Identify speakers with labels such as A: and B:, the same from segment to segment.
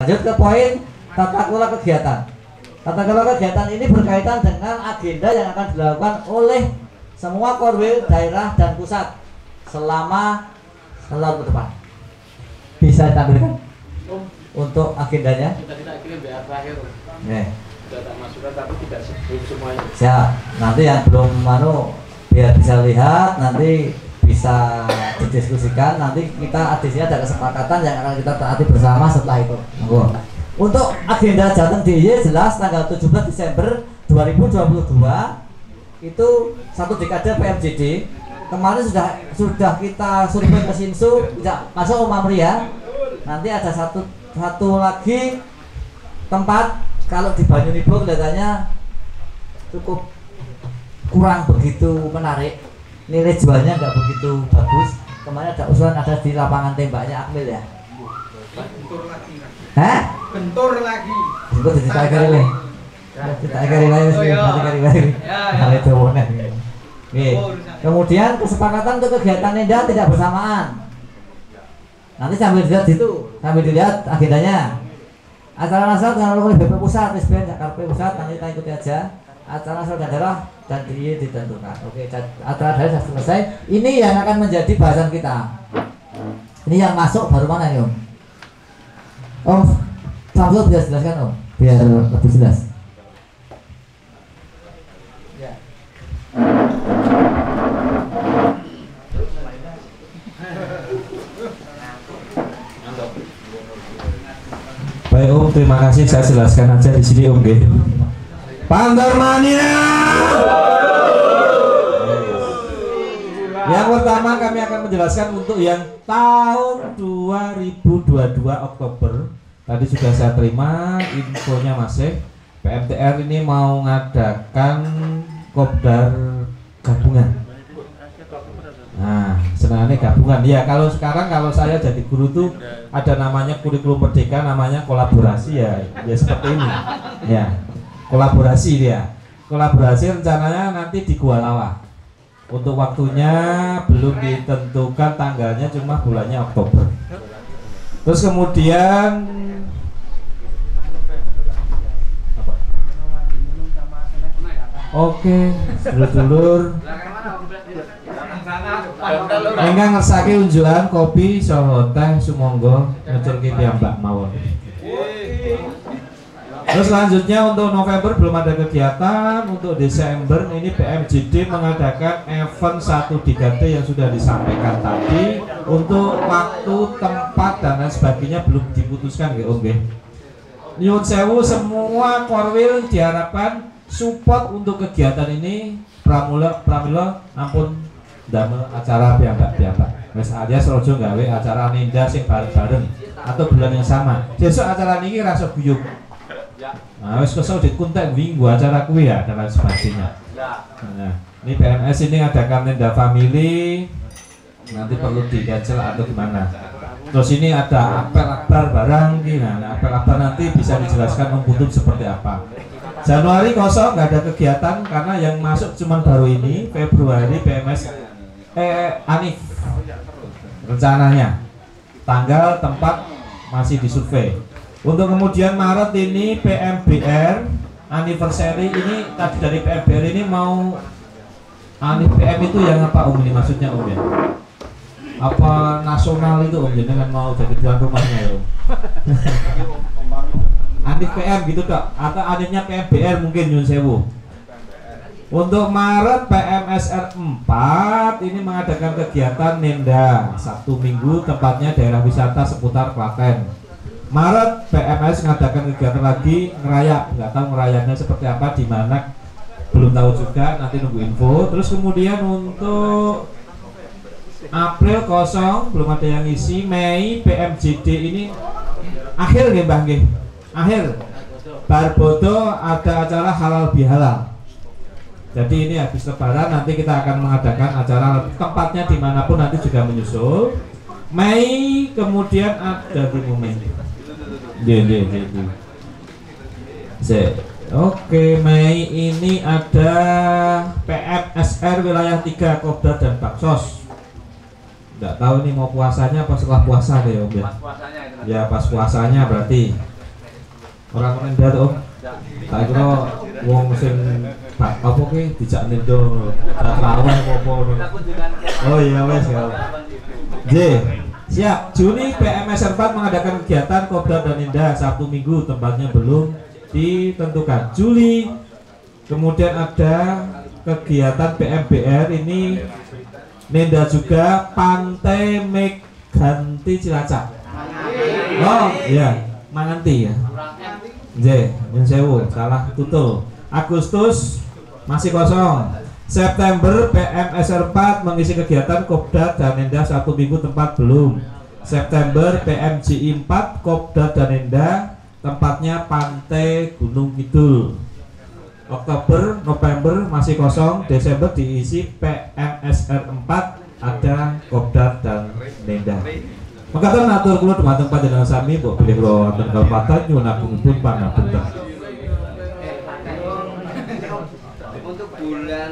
A: Lanjut ke poin tata kelola kegiatan. Tata kelola kegiatan ini berkaitan dengan agenda yang akan dilakukan oleh semua korwil daerah dan pusat selama setahun ke depan. Bisa ditampilkan untuk agendanya?
B: Kita kirim BA terakhir. Data masukan tapi tidak sebelum semuanya.
A: Siap. Nanti yang belum biar bisa lihat, nanti bisa didiskusikan. Nanti kita ada kesepakatan yang akan kita taati bersama setelah itu. Untuk agenda Jateng DIY jelas tanggal 17 Desember 2022 itu satu dekade PMJD. Kemarin sudah kita survei ke Sinsu, tidak masuk Om Amri ya. Nanti ada satu lagi tempat, kalau di Banyunibo kelihatannya cukup kurang begitu menarik, nilai jualnya nggak begitu bagus. Kemarin ada usulan ada di lapangan tembaknya Akmil ya.
C: Bentur lagi.
A: Hah?
C: Bentur lagi.
A: Bentur ditakari lagi. Ditakari lagi sih, ditakari lagi. Hal itu benar. Oke. Kemudian kesepakatan untuk kegiatan Nenda tidak bersamaan. Nanti sambil dilihat agendanya. Acara nasional dengan oleh BP Pusat, SBN Jakarta Pusat, nanti kita ikuti aja. Acara nasional daerah dan DIY ditentukan. Oke, acara daerah sudah selesai. Ini yang akan menjadi bahasan kita. Ini yang masuk baru mana nih Om? Om, Samsul bisa jelaskan Om, biar lebih jelas. Ya.
D: Baik Om, terima kasih. Saya jelaskan aja di sini Om. Panther Mania. Yang pertama kami akan menjelaskan untuk yang tahun 2022 Oktober. Tadi sudah saya terima infonya masih PMTR ini mau ngadakan kopdar gabungan. Nah, senangannya gabungan. Ya, kalau sekarang kalau saya jadi guru tuh ada namanya kurikulum merdeka, namanya kolaborasi ya seperti ini. Ya, kolaborasi dia. Kolaborasi rencananya nanti di Gua Lawa. Untuk waktunya belum ditentukan tanggalnya, cuma bulannya Oktober. Terus kemudian apa? Oke, dulur-dulur. Engkang ngersake unjukan kopi saha teh sumangga ngeculke piyambak mawon. Terus selanjutnya untuk November belum ada kegiatan. Untuk Desember ini PMJD mengadakan event 1 dekade yang sudah disampaikan tadi. Untuk waktu, tempat dan lain sebagainya belum diputuskan nggih Om nggih. Nyuwun sewu semua korwil diharapkan support untuk kegiatan ini. Pramila ampun damel acara piyambak-piyambak. Wis alias rojo gawe acara Nenda sing bareng-bareng atau bulan yang sama. Besok acara niki rasa guyub. Nah, wis kesel dikuntek minggu acara kuwi ya dan lain sebagainya. Nah, ini PMS ini adakan Nenda Family. Nanti perlu di cancel atau gimana. Terus ini ada apel akbar barang gini. Nah, apel akbar nanti bisa dijelaskan Om Putut seperti apa. Januari kosong, nggak ada kegiatan karena yang masuk cuma baru ini. Februari PMS Anif rencananya tanggal tempat masih disurvei. Untuk kemudian Maret ini PMBR anniversary ini tadi dari PMBR ini mau Anif PM itu yang apa Om ini maksudnya Om ya? Apa nasional itu Om jenengan mau jadi tuan rumahnya ya Om? Anif PM gitu Dok atau Anifnya PMBR mungkin nyun sewu. Untuk Maret PMSR 4 ini mengadakan kegiatan Nenda Sabtu Minggu, tempatnya daerah wisata seputar Klaten. Maret PMS mengadakan kegiatan lagi ngeraya, nggak tahu ngerayanya seperti apa di mana belum tahu juga, nanti nunggu info. Terus kemudian untuk April kosong, belum ada yang isi. Mei PMJD ini akhir nggih Mbah nggih. Akhir. Barbodo ada acara halal bihalal. Jadi ini habis lebaran nanti kita akan mengadakan acara tempatnya dimanapun nanti juga menyusul. Mei kemudian ada di Mei. Oke, Mei ini ada PMSR wilayah 3 Kopdar dan Baksos. Nggak tahu nih mau puasanya apa setelah puasa deh Om ya.
B: Pas puasanya itu.
D: Ya pas puasanya berarti. Orang Nenda tuh. Tak kira wong sing apa ki dijak nendo dak laweh apa. Oh iya wes ya. J. Siap. Juni PMSR 4 mengadakan kegiatan Kopdar dan Nenda Sabtu Minggu, tempatnya belum ditentukan. Juli kemudian ada kegiatan PMBR ini Nenda juga Pantai Meganti Cilacap. Oh iya, Manganti ya. J, yang sewu, salah tutul. Agustus masih kosong. September PMSR 4 mengisi kegiatan Kopdar dan Nenda Sabtu Minggu, tempat belum. September PMGI 4 Kopdar dan Nenda, tempatnya Pantai Gunung Kidul. Oktober, November masih kosong. Desember diisi PMSR 4, ada Kopdar dan Nenda. Mengatakan atur kula dumateng panjenengan sami mbok bilih kula wonten kabupaten nyuwun agungipun pangapunten.
E: Untuk bulan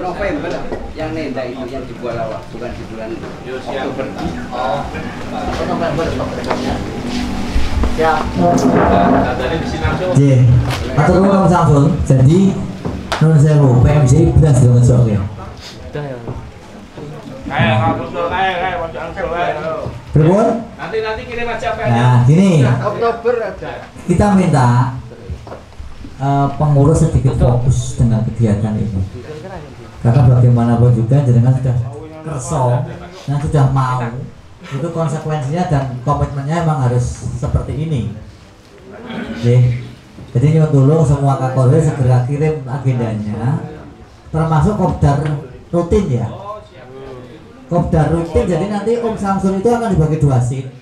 E: November yang Nenda itu yang di Bualawa, bukan di bulan Oktober.
B: Oh, November.
A: Ya.
B: Tadi di sini langsung.
A: J. Atur kula sampun. Jadi nuwun sewu, PMJ belas dong sok ya. Berpun?
B: Nanti kirim aja apa
A: Nah, gini.
E: Oktober ada.
A: Kita minta pengurus sedikit fokus dengan kegiatan ini. Karena bagaimanapun juga jenengan sudah kerso dan sudah mau, itu konsekuensinya dan komitmennya memang harus seperti ini. Jadi nyuwun tulung semua Kapolri segera kirim agendanya, termasuk Kopdar rutin ya. Kopdar rutin, jadi nanti Om Samsul itu akan dibagi 2 seat.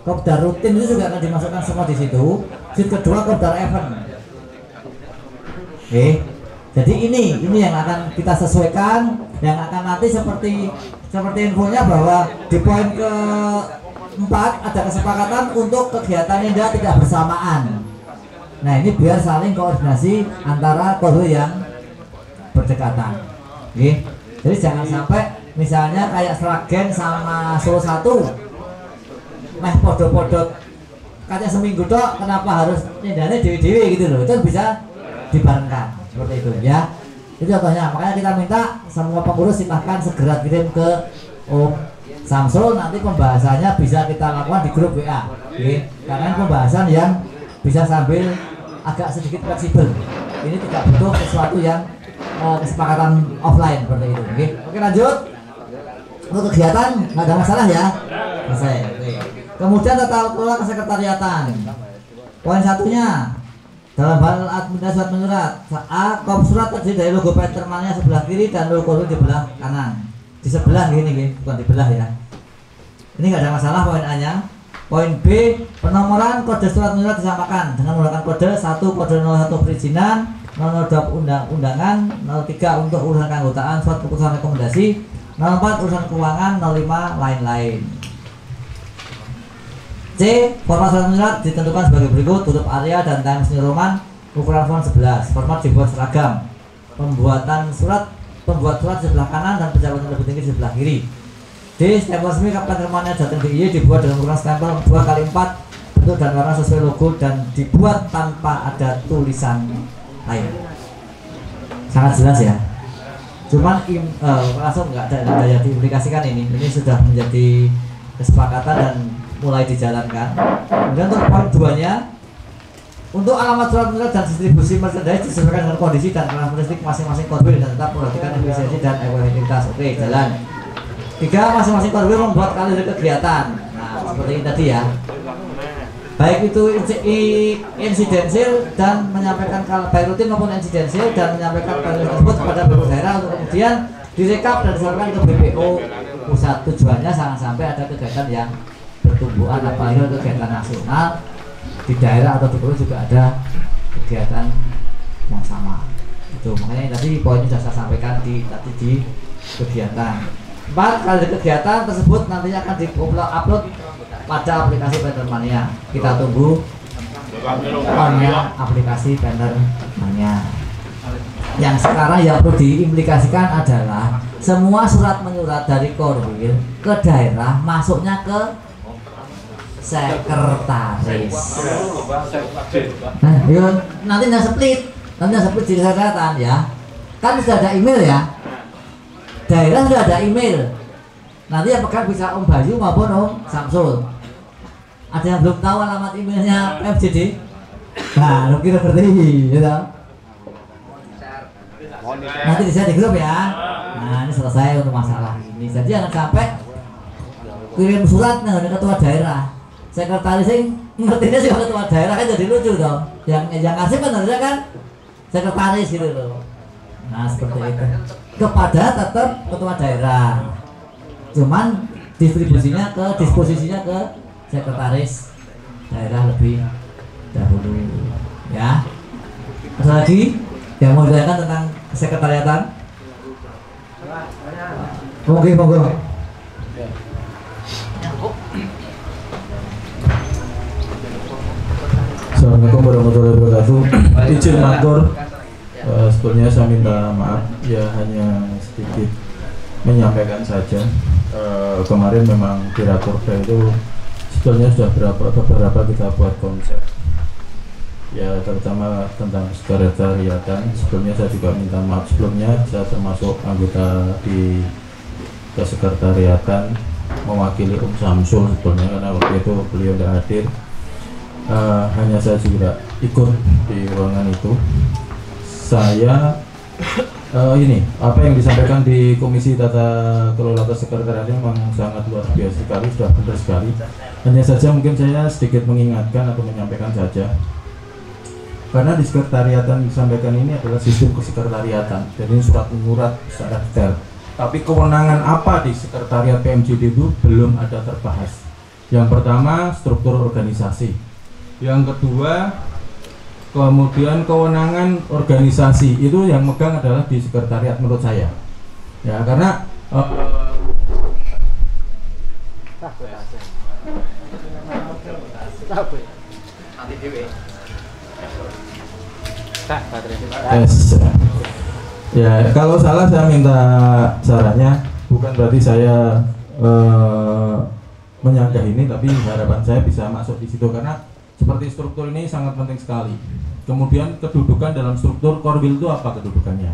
A: Kopdar rutin itu juga akan dimasukkan semua di situ. Seat kedua Kopdar event. Oke. Jadi ini yang akan kita sesuaikan, yang akan nanti seperti infonya bahwa di poin ke-4 ada kesepakatan untuk kegiatan Nenda tidak bersamaan. Nah ini biar saling koordinasi antara Korwil yang berdekatan. Oke. Jadi jangan sampai misalnya kayak Sragen sama Solo 1 meh podo-podo katanya seminggu dok, kenapa harus Nendanya dewi-dewi gitu loh. Itu bisa dibarengkan seperti itu ya. Itu contohnya. Makanya kita minta semua pengurus silahkan segera kirim ke Om Samsul. Nanti pembahasannya bisa kita lakukan di grup WA. Oke. Karena pembahasan yang bisa sambil agak sedikit fleksibel. Ini tidak butuh sesuatu yang kesepakatan offline seperti itu. Oke, lanjut. Untuk kegiatan nggak ada masalah ya. Selesai. Oke. Kemudian tata kelola kesekretariatan. Poin satunya dalam hal administrasi surat menyurat. A. Kop surat terdiri dari logo Petermannya sebelah kiri dan logo di belah kanan. Di sebelah gini, bukan di belah ya. Ini nggak ada masalah poin A-nya. Poin B, penomoran kode surat menyurat disamakan dengan menggunakan kode 1 kode 01 perizinan, 02 undangan, 03 untuk urusan keanggotaan, surat keputusan rekomendasi, 04 urusan keuangan, 05 lain-lain. C. Format surat menyurat ditentukan sebagai berikut: huruf Arya dan Times New Roman, ukuran font 11. Format dibuat seragam. Pembuat surat di sebelah kanan dan pejabat lebih tinggi di sebelah kiri. D. Stempel resmi Kapten Termanya Jateng DIY dibuat dengan ukuran stempel 2x4 bentuk dan warna sesuai logo dan dibuat tanpa ada tulisan lain. Sangat jelas ya. Cuman langsung nggak ada daya diaplikasikan ini sudah menjadi kesepakatan dan mulai dijalankan. Kemudian untuk poin 2-nya, untuk alamat surat menyurat dan distribusi merchandise disesuaikan dengan kondisi dan karakteristik masing-masing korwil dan tetap memperhatikan efisiensi dan efektivitas. Oke, jalan. 3. Masing-masing korwil membuat kalender kegiatan. Nah, seperti ini tadi ya. Baik itu insidensil dan menyampaikan baik rutin maupun insidensil dan menyampaikan kalender tersebut kepada BPO daerah untuk kemudian direkap dan disampaikan ke BPO pusat. Tujuannya jangan sampai ada kegiatan yang pertumbuhan apalagi kegiatan nasional di daerah atau di pulau juga ada kegiatan yang sama. Itu makanya tadi poinnya sudah saya sampaikan di kegiatan. 4. Kalender kegiatan tersebut nantinya akan di-upload pada aplikasi Pentermania. Kita tunggu onnya aplikasi Pentermania. Yang sekarang yang perlu diimplikasikan adalah semua surat menyurat dari Korwil ke daerah masuknya ke sekretaris. Nah, yuk, nanti split di kesehatan ya. Kan sudah ada email ya. Daerah sudah ada email. Nanti yang pegang bisa Om Bayu maupun Om Samsul. Ada yang belum tahu alamat emailnya PMJD? Nah, lu kira seperti gitu. Nanti di grup ya. Nah, ini selesai untuk masalah ini. Jadi jangan sampai kirim surat nih ketua daerah. Sekretaris yang ngertinya sih ketua daerah kan jadi lucu dong. Yang ngasih kan harusnya kan sekretaris gitu loh. Nah, seperti itu. Kepada tetap ketua daerah. Cuman disposisinya ke sekretaris daerah lebih dahulu ya. Ada lagi yang mau ditanyakan tentang sekretariatan? Monggo.
D: Assalamualaikum warahmatullahi wabarakatuh. Izin matur, sebetulnya saya minta maaf ya, hanya sedikit menyampaikan saja. Kemarin memang di Rakorda itu sebetulnya sudah beberapa kita buat konsep ya, terutama tentang sekretariatan. Sebelumnya saya juga minta maaf sebelumnya, saya termasuk anggota di kesekretariatan mewakili Om Samsul sebetulnya, karena waktu itu beliau tidak hadir. Hanya saya juga ikut di ruangan itu. Saya ini apa yang disampaikan di Komisi Tata Kelola Kesekretariatan memang sangat luar biasa sekali, sudah benar sekali. Hanya saja mungkin saya sedikit mengingatkan atau menyampaikan saja, karena di sekretariatan disampaikan ini adalah sistem kesekretariatan, jadi surat menyurat secara detail. Tapi kewenangan apa di sekretariat PMJD itu belum ada terbahas. Yang pertama struktur organisasi, yang kedua kemudian kewenangan organisasi itu yang megang adalah di sekretariat menurut saya ya, karena ya kalau salah saya minta sarannya, bukan berarti saya menyanggah ini, tapi harapan saya bisa masuk di situ, karena seperti struktur ini sangat penting sekali. Kemudian kedudukan dalam struktur Korwil itu apa kedudukannya?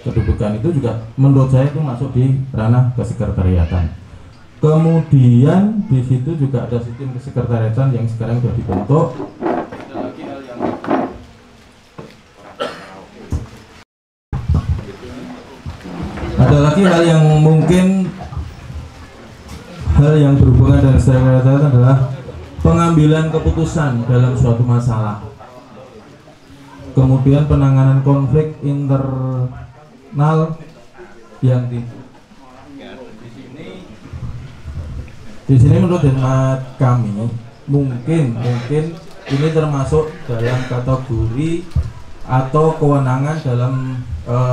D: Kedudukan itu juga menurut saya itu masuk di ranah kesekretariatan. Kemudian di situ juga ada sistem kesekretariatan yang sekarang sudah dibentuk. Ada lagi hal yang mungkin hal yang berhubungan dengan sekretariatan adalah pengambilan keputusan dalam suatu masalah, kemudian penanganan konflik internal yang di sini menurut hemat kami mungkin ini termasuk dalam kategori atau kewenangan dalam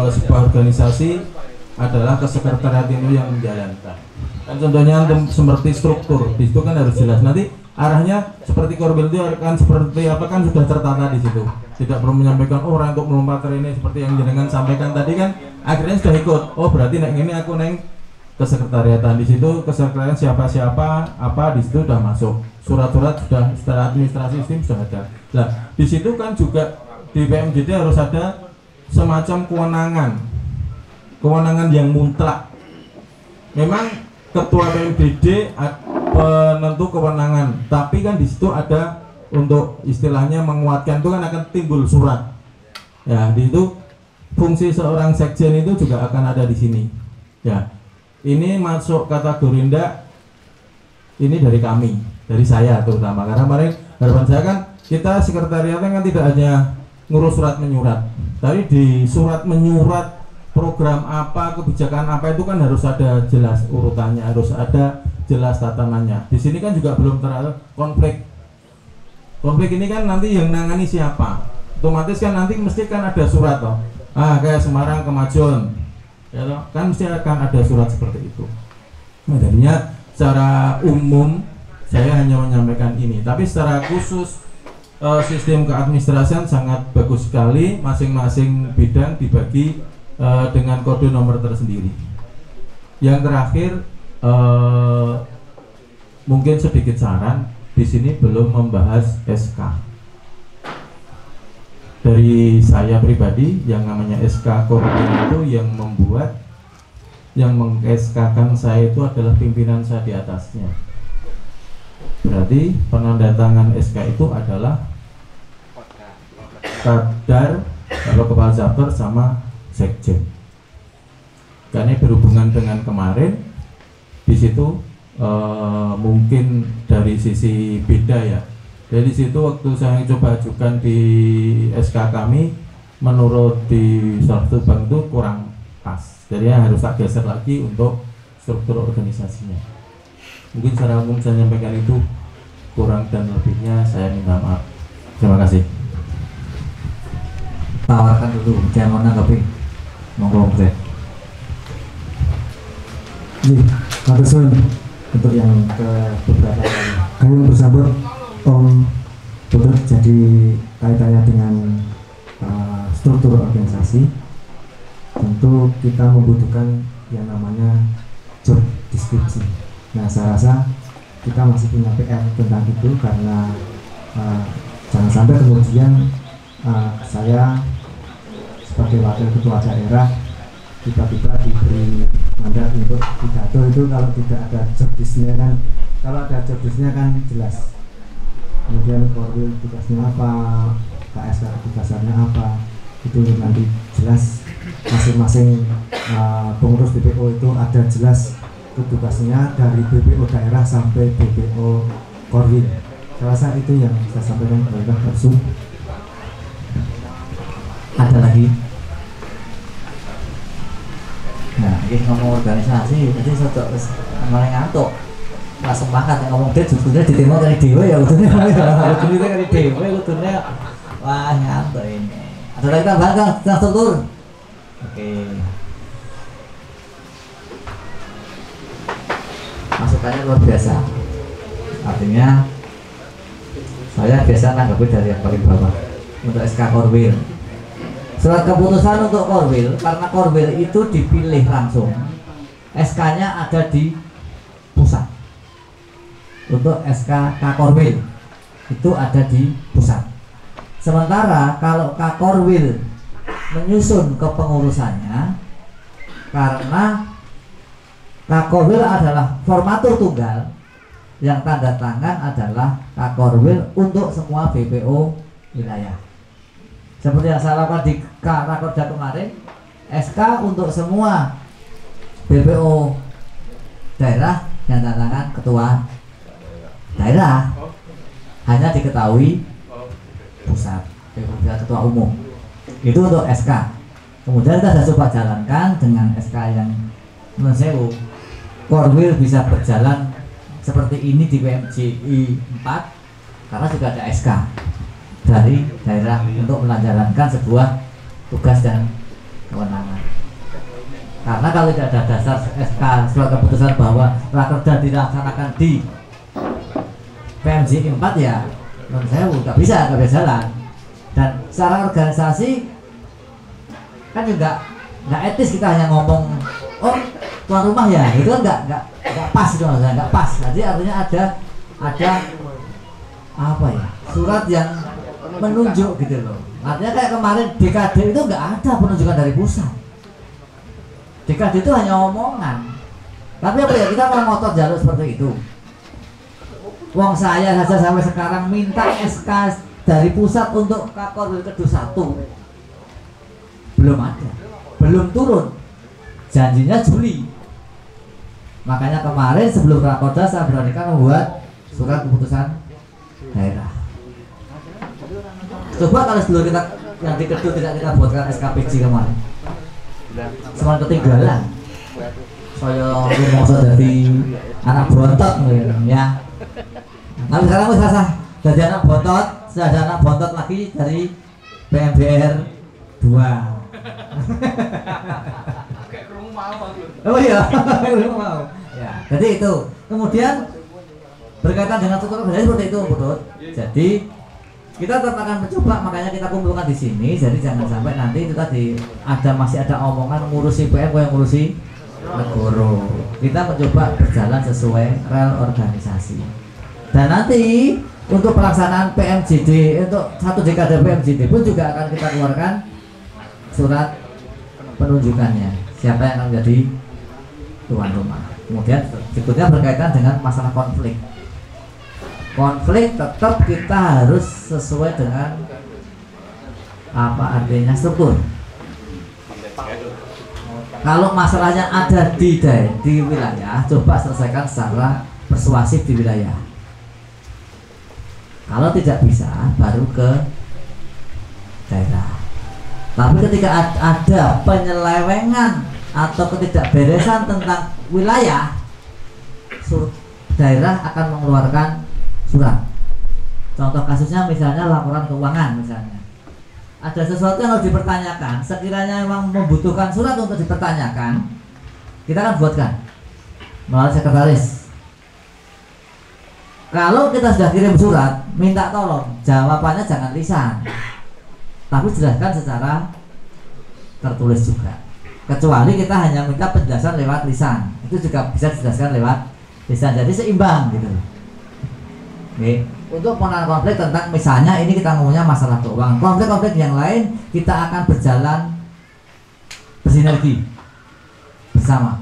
D: sebuah organisasi adalah kesekretariat itu yang menjalankan. Dan contohnya seperti struktur di situ kan harus jelas, nanti arahnya seperti Korwil itu akan seperti apa kan sudah tertata di situ. Tidak perlu menyampaikan orang untuk melompat ini seperti yang jenengan sampaikan tadi kan, akhirnya sudah ikut. Oh berarti neng ini aku neng kesekretariatan, di situ kesekretariatan siapa apa di situ sudah masuk. Surat-surat sudah secara administrasi sistem sudah ada. Nah di situ kan juga di PMJD harus ada semacam kewenangan yang mutlak. Memang ketua PMJD penentu kewenangan, tapi kan di situ ada untuk istilahnya menguatkan itu kan akan timbul surat. Ya, di itu fungsi seorang sekjen itu juga akan ada di sini. Ya, ini masuk kategori ndak? Ini dari kami, dari saya terutama, karena kemarin harapan saya kan kita sekretariatnya kan tidak hanya ngurus surat menyurat, tapi di surat menyurat program apa, kebijakan apa itu kan harus ada jelas urutannya, harus ada jelas tatanannya. Di sini kan juga belum terlalu konflik. Konflik ini kan nanti yang nangani siapa? Otomatis kan nanti mesti kan ada surat toh. Kayak Semarang ke Madiun, ya toh? Kan mesti akan ada surat seperti itu. Nah, jadinya secara umum saya hanya menyampaikan ini, tapi secara khusus sistem keadministrasian sangat bagus sekali. Masing-masing bidang dibagi dengan kode nomor tersendiri. Yang terakhir mungkin sedikit saran, di sini belum membahas SK. Dari saya pribadi, yang namanya SK Korbin itu yang membuat, yang meng-SK-kan saya itu adalah pimpinan saya di atasnya. Berarti penandatangan SK itu adalah Kadar atau Kepala Chapter sama Sekjen. Karena berhubungan dengan kemarin, di situ mungkin dari sisi beda ya. Dari situ waktu saya coba ajukan di SK kami, menurut di salah satu bank itu kurang pas. Jadi harus tak geser lagi untuk struktur organisasinya. Mungkin secara umum saya menyampaikan itu, kurang dan lebihnya saya minta maaf. Terima kasih.
A: Tawarkan dulu, jangan mau nanggapi. Monggo Mas.
F: Iya, Katusun untuk yang ke beberapa kali bersambut Om Putut, jadi kaitannya dengan struktur organisasi, tentu kita membutuhkan yang namanya job description. Nah, saya rasa kita masih punya PR tentang itu, karena jangan sampai kemudian saya sebagai wakil ketua daerah tiba-tiba diberi mandat untuk pidato, itu kalau tidak ada job desk-nya kan, kalau ada job desk-nya kan jelas. Kemudian Korwil tugasnya apa, KSK tugasnya apa, itu nanti jelas. Masing-masing pengurus BPO itu ada jelas tugasnya dari BPO daerah sampai BPO Korwil. Saya rasa itu yang saya sampaikan kepada Kapsul.
A: Ada lagi? Nah, ini ngomong organisasi, jadi satu malah ngantuk. Nggak semangat yang ngomong dia sebetulnya diterima dari dewa ya, betulnya dari dewa, betulnya wah ngantuk ini. Ada lagi tambahan Kang, tentang struktur? Oke. Masukannya luar biasa. Artinya saya biasa nanggapi dari yang paling bawah untuk SK Korwil. Surat keputusan untuk Korwil, karena Korwil itu dipilih langsung, SK-nya ada di pusat. Untuk SK Kakorwil itu ada di pusat. Sementara kalau Kakorwil menyusun kepengurusannya, karena Kakorwil adalah formatur tunggal, yang tanda tangan adalah Kakorwil untuk semua BPO wilayah. Seperti yang saya lakukan di Rakorda kemarin, SK untuk semua BPO daerah yang tanda tangan ketua daerah, hanya diketahui pusat, ketua umum. Itu untuk SK. Kemudian kita sudah coba jalankan dengan SK yang menurut saya Korwil bisa berjalan seperti ini di PMJI 4, karena juga ada SK dari daerah untuk menjalankan sebuah tugas dan kewenangan. Karena kalau tidak ada dasar SK surat keputusan bahwa Rakerda dilaksanakan di PMJI 4, ya menurut saya nggak bisa jalan. Dan secara organisasi kan juga nggak etis kita hanya ngomong oh tuan rumah ya, itu kan nggak pas, itu nggak pas. Jadi artinya ada apa ya, surat yang menunjuk gitu loh. Artinya kayak kemarin DKD itu nggak ada penunjukan dari pusat. DKD itu hanya omongan. Tapi apa ya, kita mau ngotot jalur seperti itu. Wong saya saja sampai sekarang minta SK dari pusat untuk Kakorwil Kedus 1 belum ada, belum turun. Janjinya Juli. Makanya kemarin sebelum Rakorda saya beranikan membuat surat keputusan daerah. Coba kalau sebelum kita yang di Kedus tidak kita buatkan SKPJ kemarin, semua ketinggalan. Saya mau dari anak bontot ya. Tapi sekarang wis rasa jadi anak bontot, sudah ada anak bontot lagi dari PMBR 2. Oh iya, mau. Ya, jadi itu. Kemudian berkaitan dengan struktur organisasi seperti itu, Putut. Jadi kita tetap akan mencoba, makanya kita kumpulkan di sini. Jadi jangan sampai nanti itu tadi masih ada omongan ngurusi PM yang ngurusi negoro. Kita mencoba berjalan sesuai rel organisasi. Dan nanti untuk pelaksanaan PMJD, untuk 1 dekade PMJD pun juga akan kita keluarkan surat penunjukannya, siapa yang akan menjadi tuan rumah. Kemudian berikutnya berkaitan dengan masalah konflik. Konflik tetap kita harus sesuai dengan apa artinya struktur. Kalau masalahnya ada di wilayah, coba selesaikan secara persuasif di wilayah. Kalau tidak bisa, baru ke daerah. Tapi ketika ada penyelewengan atau ketidakberesan tentang wilayah, daerah akan mengeluarkan surat. Contoh kasusnya misalnya laporan keuangan misalnya. Ada sesuatu yang harus dipertanyakan, sekiranya memang membutuhkan surat untuk dipertanyakan, kita akan buatkan melalui sekretaris. Kalau kita sudah kirim surat, minta tolong jawabannya jangan lisan, tapi jelaskan secara tertulis juga. Kecuali kita hanya minta penjelasan lewat lisan, itu juga bisa dijelaskan lewat lisan. Jadi seimbang gitu. Oke. Untuk penanganan konflik tentang misalnya ini kita ngomongnya masalah keuangan, konflik-konflik yang lain kita akan berjalan bersinergi bersama.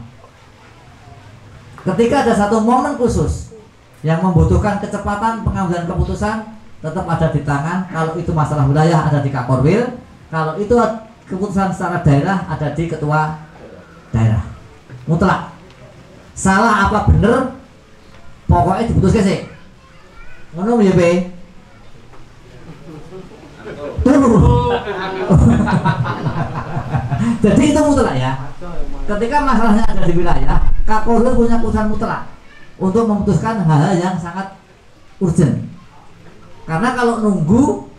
A: Ketika ada satu momen khusus yang membutuhkan kecepatan pengambilan keputusan, tetap ada di tangan. Kalau itu masalah wilayah ada di Kakorwil, kalau itu keputusan secara daerah ada di ketua daerah. Mutlak. Salah apa bener, pokoknya diputuskan sih. Ngono ya, Be? Jadi itu mutlak ya. Ketika masalahnya ada di wilayah, Kapolri punya keputusan mutlak untuk memutuskan hal-hal yang sangat urgent. Karena kalau nunggu,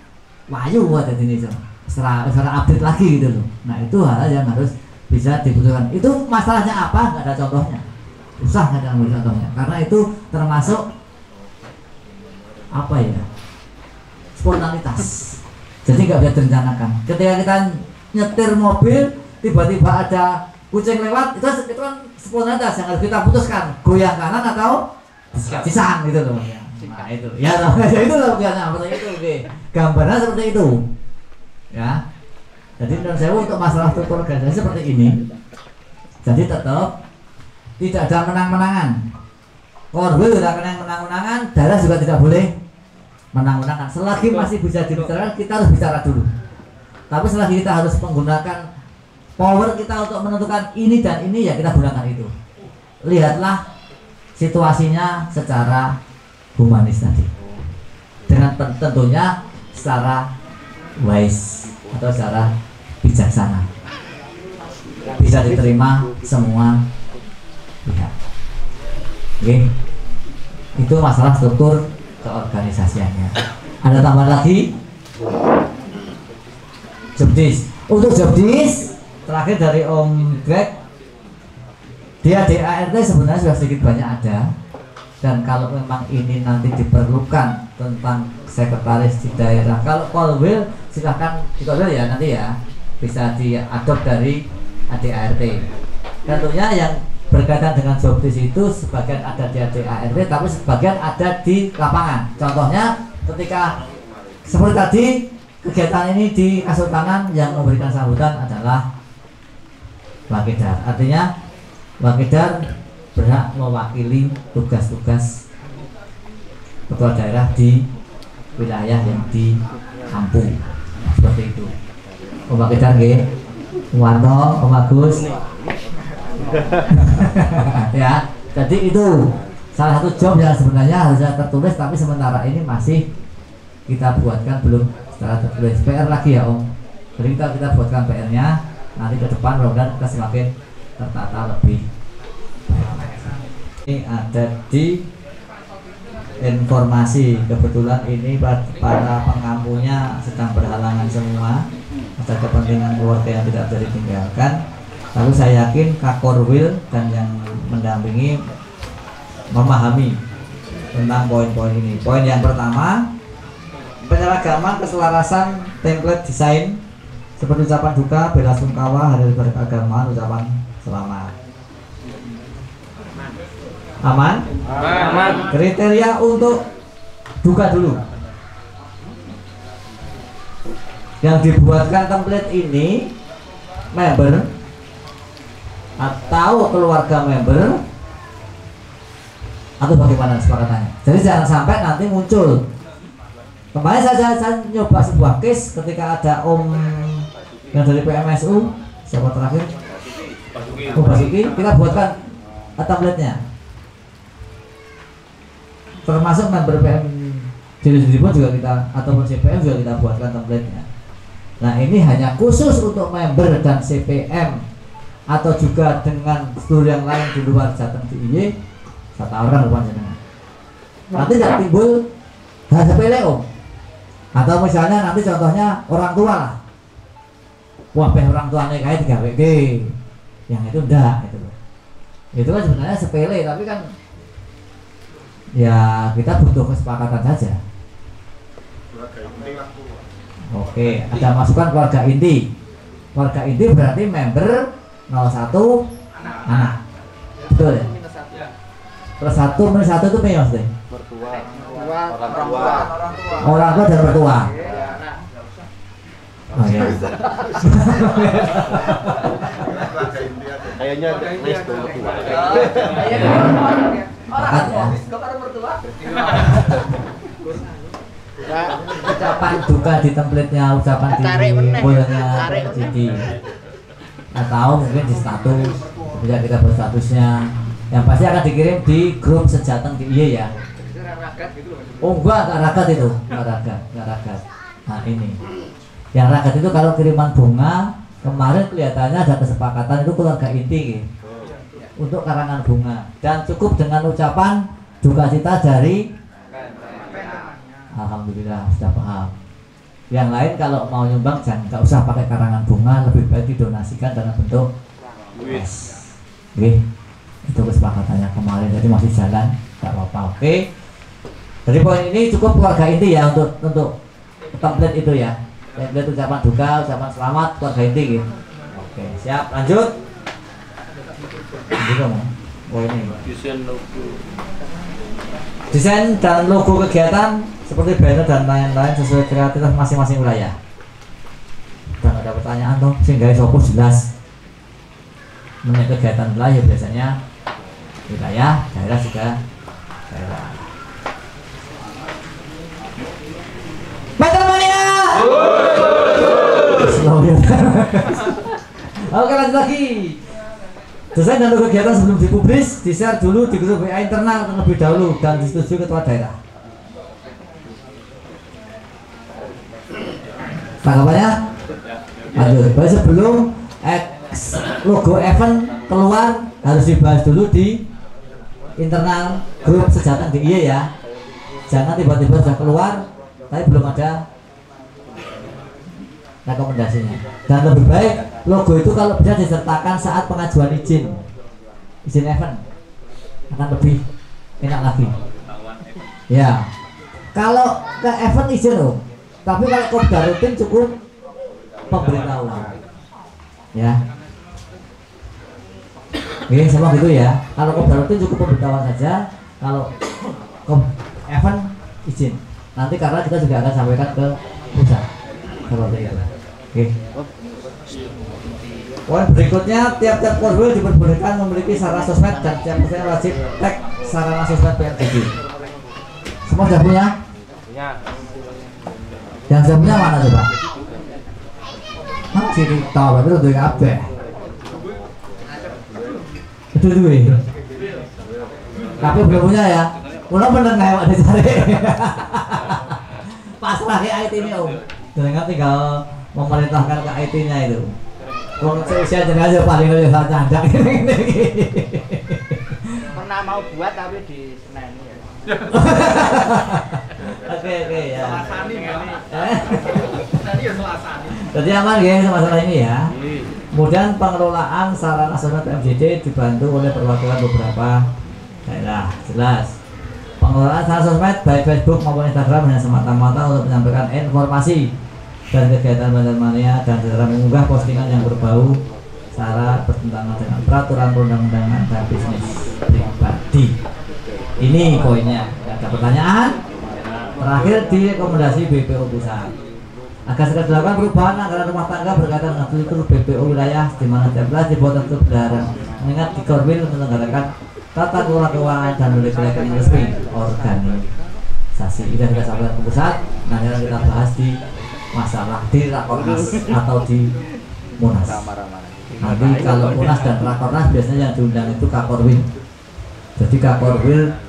A: wayu buat ini secara update lagi gitu loh. Nah itu hal yang harus bisa diputuskan. Itu masalahnya apa? Nggak ada contohnya. Susah nggak ada contohnya. Karena itu termasuk apa ya, spontanitas. Jadi nggak bisa direncanakan. Ketika kita nyetir mobil tiba-tiba ada kucing lewat, itu kan spontanitas yang harus kita putuskan, goyang kanan atau pisang gitu loh. Nah itu ya itu loh seperti itu. Oke. Gambarnya seperti itu ya. Jadi menurut saya untuk masalah struktur organisasi seperti ini, jadi tetap tidak ada menang-menangan. Korwil tidak kena menang-menangan, daerah juga tidak boleh menang-menangan. Selagi masih bisa dibicarakan, kita harus bicara dulu. Tapi selagi kita harus menggunakan power kita untuk menentukan ini dan ini, ya kita gunakan itu. Lihatlah situasinya secara humanis tadi, dengan tentunya secara wise atau secara bijaksana, bisa diterima semua pihak. Oke, itu masalah struktur keorganisasiannya. Ada tambahan lagi? Jobdesk. Untuk jobdesk terakhir dari Om Greg, dia DART sebenarnya sudah sedikit banyak ada. Dan kalau memang ini nanti diperlukan tentang sekretaris di daerah, kalau Kolwil silahkan di Kolwil ya nanti ya bisa diadop dari ADART. Tentunya yang berkaitan dengan jobdesk itu sebagian ada di ADART, tapi sebagian ada di lapangan. Contohnya ketika seperti tadi kegiatan ini di Kasultanan, yang memberikan sambutan adalah Wakidar. Artinya Wakidar berhak mewakili tugas-tugas ketua daerah di wilayah yang ditampung. Seperti itu. Om Wakidar nggih, Warno, Om Agus. Ya, jadi itu salah satu job yang sebenarnya harusnya tertulis, tapi sementara ini masih kita buatkan belum secara tertulis. PR lagi ya Om. Jadi kita buatkan PR-nya, nanti ke depan mudah-mudahan kita semakin tertata lebih baik. Ini ada di informasi, kebetulan ini para pengampunya sedang berhalangan semua, ada kepentingan keluarga yang tidak bisa ditinggalkan. Lalu saya yakin Kakorwil dan yang mendampingi memahami tentang poin-poin ini. Poin yang pertama, penyeragaman keselarasan template desain seperti ucapan duka, bela sungkawa, hari berkeagamaan, ucapan selamat. Aman? Aman. Kriteria untuk buka dulu. Yang dibuatkan template ini member atau keluarga member atau bagaimana kesepakatannya. Jadi jangan sampai nanti muncul. Kemarin saya nyoba sebuah case ketika ada om yang dari PMSU, siapa terakhir? Om Basuki, kita buatkan template-nya. Termasuk member PM sendiri pun juga kita, ataupun CPM juga kita buatkan template-nya. Nah ini hanya khusus untuk member dan CPM atau juga dengan seluruh yang lain di luar Jateng DIY. Satu orang rupanya. Nanti tidak timbul hal sepele om. Atau misalnya nanti contohnya orang tua lah. Wah, orang tuanya kayak 3WG. Yang itu enggak itu. Itu kan sebenarnya sepele tapi kan ya kita butuh kesepakatan saja. Oke, ada masukan keluarga inti. Keluarga inti berarti member 01 anak. Betul ya? Terus 1 minus 1 itu apa maksudnya? Orang tua dan mertua. Oh iya.
B: Kayaknya Chris mertua.
A: Ucapan duka di template-nya, ucapan di bolanya jadi atau mungkin di status, bisa kita buat statusnya. Yang pasti akan dikirim di grup Sejateng DIY ya. Oh enggak ragat itu, enggak ragat. Nah ini, yang ragat itu kalau kiriman bunga kemarin kelihatannya ada kesepakatan itu keluarga inti gitu. Untuk karangan bunga dan cukup dengan ucapan duka cita dari alhamdulillah sudah paham. Yang lain kalau mau nyumbang jangan, nggak usah pakai karangan bunga, lebih baik didonasikan dalam bentuk cash. Oke, itu kesepakatannya kemarin, jadi masih jalan, nggak apa-apa. Oke, jadi poin ini cukup keluarga inti ya untuk template itu ya. Template ucapan duka, ucapan selamat keluarga inti gitu. Oke, siap, lanjut. Lanjut kamu. Oh ini. Desain dan logo kegiatan seperti banner dan lain-lain sesuai kreativitas masing-masing wilayah. Dan ada pertanyaan tuh, sehingga fokus jelas. Mengenai kegiatan wilayah biasanya wilayah, daerah juga daerah. Metermania. Oke, lanjut lagi. Desain dan logo kegiatan sebelum dipublis, di-share dulu di grup WA internal terlebih dahulu dan disetujui ketua daerah. Tanggapannya? Lanjut. Baik, sebelum logo event keluar harus dibahas dulu di internal grup Sejateng DIY ya. Jangan tiba-tiba sudah keluar tapi belum ada rekomendasinya. Dan lebih baik logo itu kalau bisa disertakan saat pengajuan izin event akan lebih enak lagi. Ya, kalau ke event izin loh, tapi kalau kopdar rutin cukup pemberitahuan. Ya, oke, sama gitu ya. Kalau kopdar rutin cukup pemberitahuan saja. Kalau event izin, nanti karena kita juga akan sampaikan ke pusat seperti itu. Oke. Poin berikutnya, tiap-tiap korwil diperbolehkan memiliki sarana sosmed dan tiap peserta wajib tag sarana sosmed PMJD. Semua sudah punya?
B: Punya.
A: Yang sudah punya mana coba? Masih tahu, berarti udah kabeh. Itu dulu. Tapi belum punya ya. Mulai bener nggak ya dicari. Pasrah ke IT ini om. Jangan tinggal memerintahkan ke IT-nya itu. Kalau saya jadi aja paling lebih candak ini.
E: Pernah mau buat tapi di Senen ya.
A: Oke ya.
C: Selasani nggak nih? Tadi ya selasani.
A: Jadi aman ya masalah ini ya. Kemudian pengelolaan sarana sosmed PMJD dibantu oleh perwakilan beberapa daerah. Jelas. Pengelolaan sarana sosmed baik Facebook maupun Instagram hanya semata-mata untuk menyampaikan informasi dan kegiatan Banjarmania dan cara mengunggah postingan yang berbau sara bertentangan dengan peraturan perundang-undangan dan bisnis pribadi. Ini poinnya. Ada pertanyaan? Terakhir direkomendasi BPO pusat. Agar segera dilakukan perubahan anggaran rumah tangga berkaitan dengan struktur BPO wilayah di mana template dibuat untuk berdasar. Mengingat di Korwil menyelenggarakan tata kelola keuangan dan manajemen resmi organisasi. Ini sudah sampai ke pusat. Nanti kita bahas di masalah di Rakornas atau di Munas. Nanti kalau Munas dan Rakornas biasanya yang diundang itu Kakorwil. Jadi Kakorwil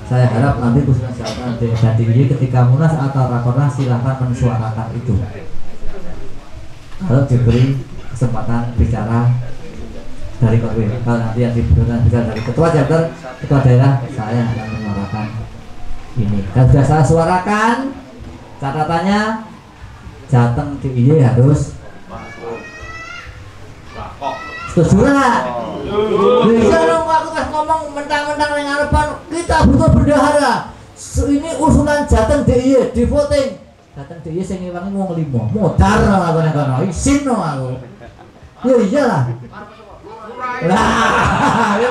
A: saya harap nanti khususnya siapkan DPD ketika Munas atau Rakornas silahkan mensuarakan itu. Kalau diberi kesempatan bicara dari Korwil, kalau nanti yang diberikan bicara dari ketua chapter, ketua daerah, saya akan menyuarakan ini. Kalau sudah saya suarakan, catatannya Jateng DIY harus setuju lah. Bisa dong aku pas ngomong mentang-mentang yang ngarepan kita butuh bendahara. Ini usulan Jateng DIY di voting. Jateng DIY sing ngewangi wong 5. Modar aku nek kono. Isin no aku. Ya iyalah. Lah, ya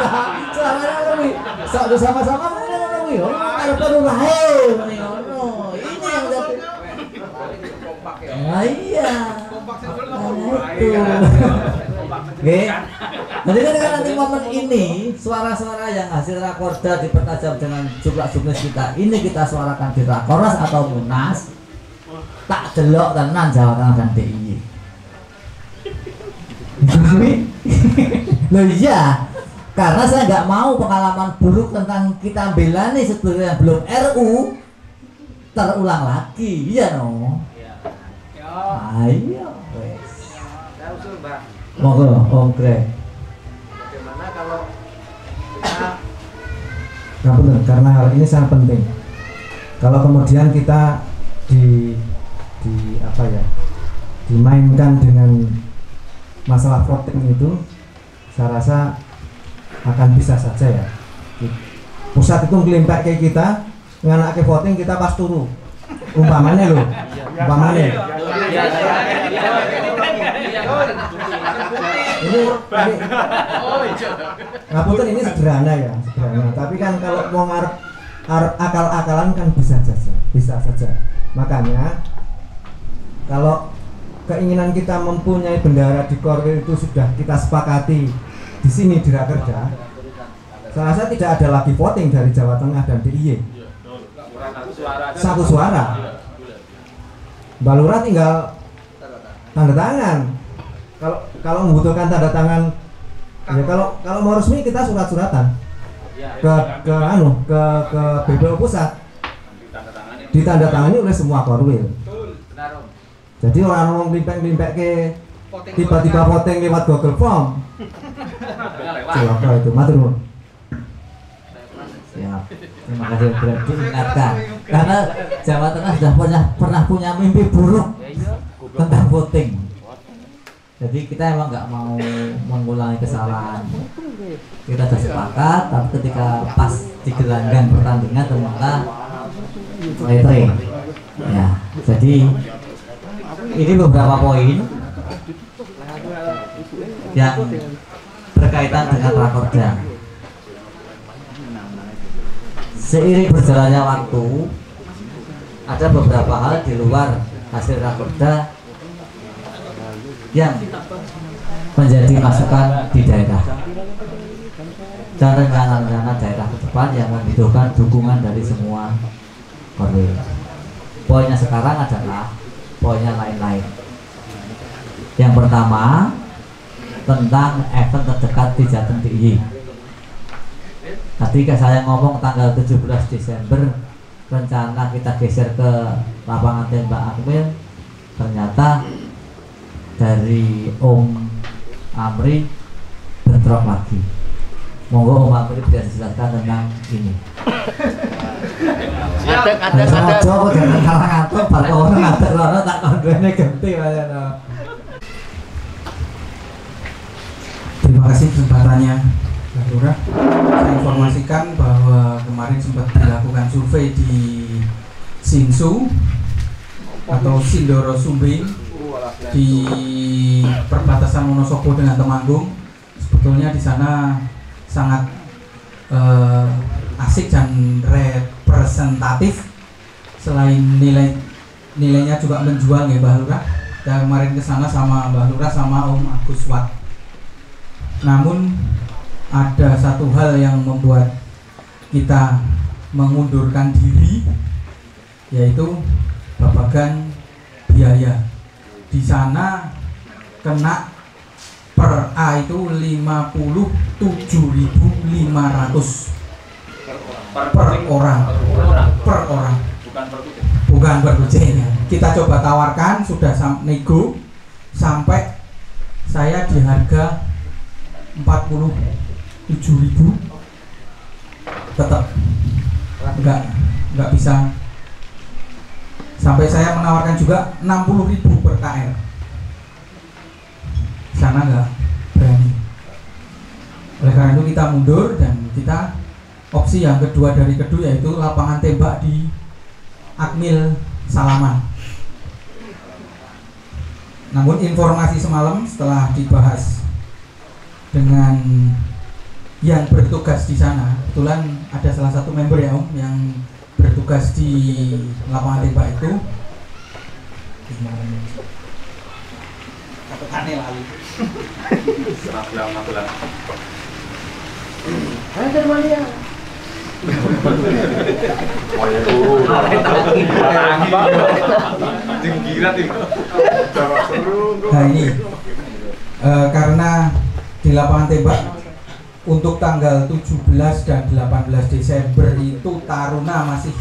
A: suaranya lebih. Sok sama-sama mungkin ngono kuwi. Ngarepan urahe ngene ngono. Ini yang jadi. Iya. Oke, nanti momen ini suara-suara yang hasil rakorda dipertajam dengan jumlah kita ini kita suarakan di Rakornas atau Munas tak delok tenan Jawa Tengah dan DIY. Loh iya, karena saya nggak mau pengalaman buruk tentang kita bela nih sebetulnya belum RU terulang lagi, iya no. Ayo, wes.
B: Saya usul Mbak.
A: Monggo, Om Greg.
B: Bagaimana kalau kita
F: Nah benar, karena hal ini sangat penting. Kalau kemudian kita di apa ya, dimainkan dengan masalah voting itu, saya rasa akan bisa saja ya. Pusat itu ngelimpek kayak kita, nganake voting kita pas turu. Umpamanya loh, umpamanya. Ini ngapunten ini sederhana ya, sederhana. Tapi kan kalau mau akal-akalan kan bisa saja. Makanya kalau keinginan kita mempunyai bendahara di Korwil itu sudah kita sepakati di sini di Rakerda, saya rasa tidak ada lagi voting dari Jawa Tengah dan DIY. Satu suara. Mbak Lurah tinggal tanda tangan. Kalau membutuhkan tanda tangan, ya kalau mau resmi kita surat-suratan ke BPO pusat, ditandatangani oleh semua Korwil. Jadi orang ngomong limpek ke tiba-tiba voting lewat Google Form. Celaka itu, matur nuwun.
A: Siap. Terima kasih sudah diingatkan. Karena Jawa Tengah sudah pernah punya mimpi buruk tentang voting. Jadi kita emang nggak mau mengulangi kesalahan. Kita sudah sepakat, tapi ketika pas di gelanggang pertandingan ternyata letre. Ya, jadi ini beberapa poin yang berkaitan dengan Rakorda. Seiring berjalannya waktu, ada beberapa hal di luar hasil Rakorda yang menjadi masukan di daerah dan rencana-rencana daerah ke depan yang membutuhkan dukungan dari semua Korwil. Poinnya sekarang adalah poinnya lain-lain. Yang pertama tentang event terdekat di Jateng DIY. Tadi saya ngomong tanggal 17 Desember rencana kita geser ke lapangan tembak Akmil, ternyata dari Om Amri bentrok lagi. Monggo Om Amri bisa dijelaskan tentang ini. Ada kok jangan kalah ngantuk, bar orang ngantuk lono tak kondone ganti wae.
C: Terima kasih kesempatannya, Pak Lurah. Saya informasikan bahwa kemarin sempat dilakukan survei di Sinsu atau Sindoro Sumbing di perbatasan Wonosobo dengan Temanggung. Sebetulnya di sana sangat asik dan representatif selain nilainya juga menjual ya Mbah Lurah. Saya kemarin ke sana sama Mbah Lurah sama Om Agus Wat. Namun ada satu hal yang membuat kita mengundurkan diri, yaitu babagan biaya. Di sana kena per A itu 57.500 per orang. Bukan per kucing ya. Kita coba tawarkan, sudah nego sampai saya di harga 47.000, tetap nggak bisa. Sampai saya menawarkan juga 60.000 per KR. Sana nggak berani. Oleh karena itu kita mundur dan kita opsi yang kedua dari Kedu, yaitu lapangan tembak di Akmil Salaman. Namun informasi semalam setelah dibahas dengan yang bertugas di sana, kebetulan ada salah satu member ya Om yang bertugas di lapangan tembak itu. Katakannya lalu. Nah ini karena di lapangan tembak untuk tanggal 17 dan 18 Desember itu Taruna masih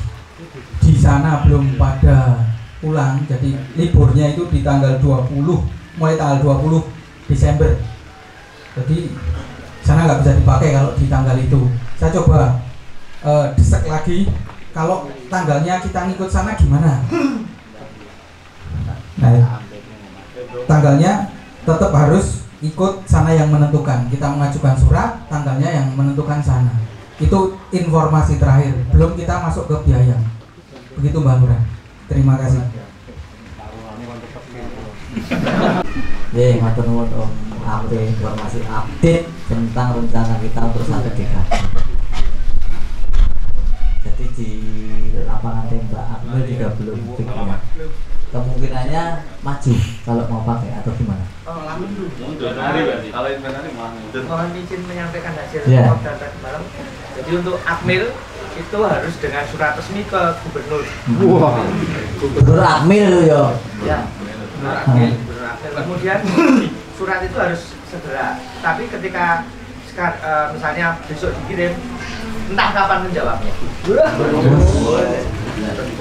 C: di sana, belum pada pulang. Jadi liburnya itu di tanggal 20, mulai tanggal 20 Desember. Jadi sana nggak bisa dipakai kalau di tanggal itu. Saya coba desek lagi, kalau tanggalnya kita ngikut sana gimana? Nah, tanggalnya tetap harus ikut sana yang menentukan. Kita mengajukan surat, tanggalnya yang menentukan sana. Itu informasi terakhir, belum kita masuk ke biaya. Begitu Mbak Lurah. Terima kasih.
A: Matur nuwun Om Amri, informasi update tentang rencana kita untuk 1 dekade. Jadi di lapangan tembak Akmil juga belum fix ya. Kemungkinannya maju kalau mau pakai atau gimana?
B: Mohon izin menyampaikan hasil
A: Yeah.
B: data kemarin. Jadi untuk Akmil itu harus dengan surat resmi ke gubernur.
A: Wah. Gubernur Akmil loh ya.
B: Ya. Gubernur Akmil. Kemudian surat itu harus segera. Tapi ketika misalnya besok dikirim, entah kapan menjawabnya.